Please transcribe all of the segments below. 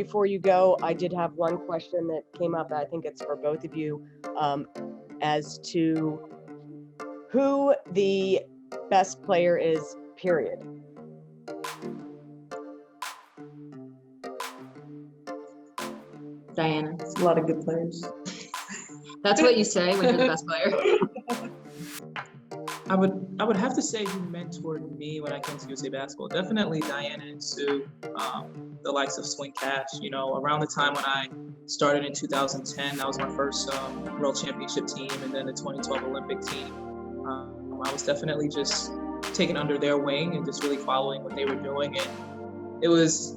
before you go, I did have one question that came up. I think it's for both of you, as to who the best player is, period. Diana. It's a lot of good players. That's what you say when you're the best player. I would have to say who mentored me when I came to USA Basketball. Definitely Diana and Sue, the likes of Swing Cash. You know, around the time when I started in 2010, that was my first World Championship team, and then the 2012 Olympic team. I was definitely just taken under their wing and just really following what they were doing. And it was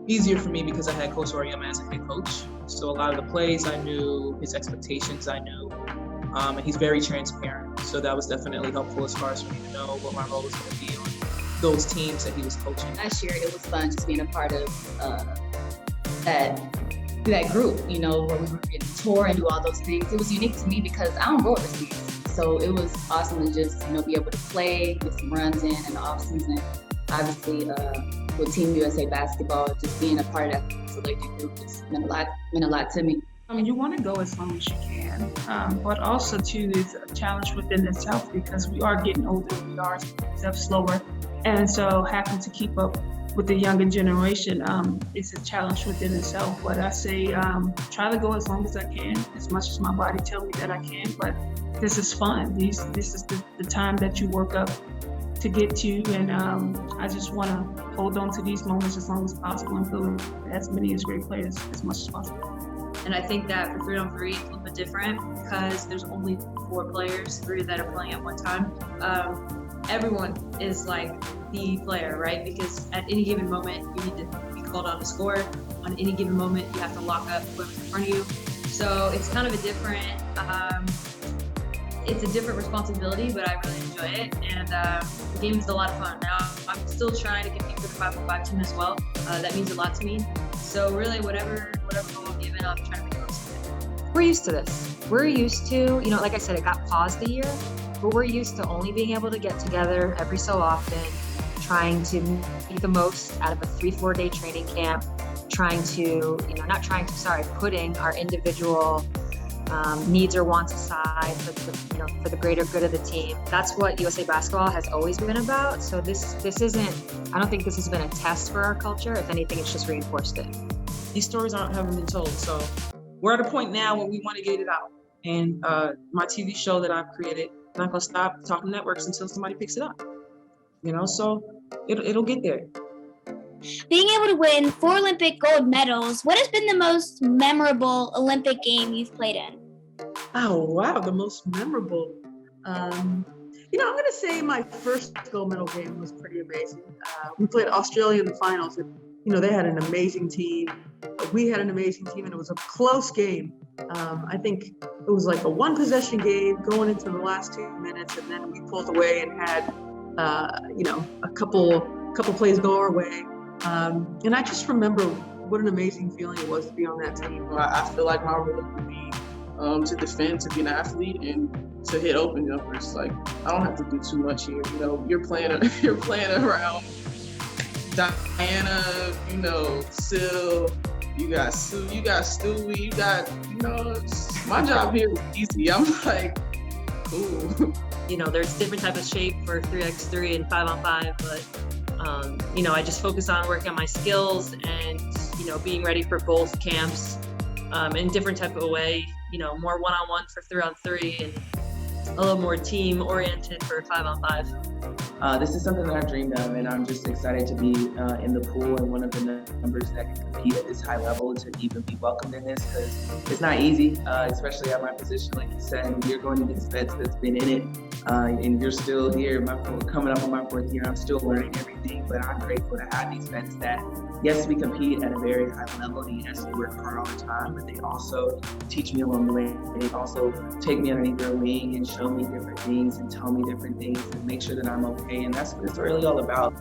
easier for me because I had Coach Auriemma as a head coach. So a lot of the plays I knew, his expectations I knew, and he's very transparent. So that was definitely helpful as far as for me to know what my role was going to be on those teams that he was coaching. Last year, it was fun just being a part of that group, you know, where we were getting to tour and do all those things. It was unique to me because I don't go overseas. So it was awesome to just, you know, be able to play, get some runs in the off season. Obviously, with Team USA Basketball, just being a part of that selected group just meant a lot to me. I mean, you want to go as long as you can, but also too is a challenge within itself because we are getting older, we are steps slower, and so having to keep up with the younger generation is a challenge within itself. But I say try to go as long as I can, as much as my body tells me that I can. But this is fun. This is the time that you work up to get to, and I just want to hold on to these moments as long as possible and build as many as great players as much as possible. And I think that for 3-on-3, it's a little bit different because there's only 4 players, 3 that are playing at one time. Everyone is like the player, right? Because at any given moment, you need to be called on to score. On any given moment, you have to lock up whoever's in front of you. So it's kind of a different, responsibility, but I really enjoy it. And the game is a lot of fun. Now, I'm still trying to compete for the 5-on-5 team as well. That means a lot to me. So really, whatever goal I'm given, I'm trying to make the most of it. We're used to this. We're used to, you know, like I said, it got paused a year, but we're used to only being able to get together every so often, trying to make the most out of a 3-4 day training camp, putting our individual needs or wants aside for the greater good of the team. That's what USA Basketball has always been about. So this isn't, I don't think this has been a test for our culture. If anything, it's just reinforced it. These stories haven't been told. So we're at a point now where we want to get it out. And my TV show that I've created, I'm not going to stop talking networks until somebody picks it up. You know, so it'll get there. Being able to win 4 Olympic gold medals, what has been the most memorable Olympic game you've played in? Oh, wow, the most memorable. I'm going to say my first gold medal game was pretty amazing. We played Australia in the finals, and, they had an amazing team. We had an amazing team, and it was a close game. I think it was like a 1-possession game going into the last 2 minutes, and then we pulled away and had, a couple plays go our way. And I just remember what an amazing feeling it was to be on that team. I feel like my role would be to defend, to be an athlete, and to hit open jumpers. Like, I don't have to do too much here. You're playing around Diana, Sil, you got Sue, you got Stewie, you got, my job here is easy. I'm like, cool. There's different type of shape for 3x3 and 5-on-5, but I just focus on working on my skills and, being ready for both camps in different type of a way, more one-on-one for 3-on-3 and a little more team-oriented for 5-on-5. This is something that I've dreamed of, and I'm just excited to be in the pool and one of the numbers that can compete at this high level, to even be welcomed in this, because it's not easy, especially at my position. Like you said, you're going against vets that's been in it, and you're still here. Coming up on my 4th year, I'm still learning everything, but I'm grateful to have these vets that, yes, we compete at a very high level, and yes, we work hard all the time, but they also teach me along the way. They also take me underneath their wing and show me different things and tell me different things and make sure that I'm okay. And that's what it's really all about.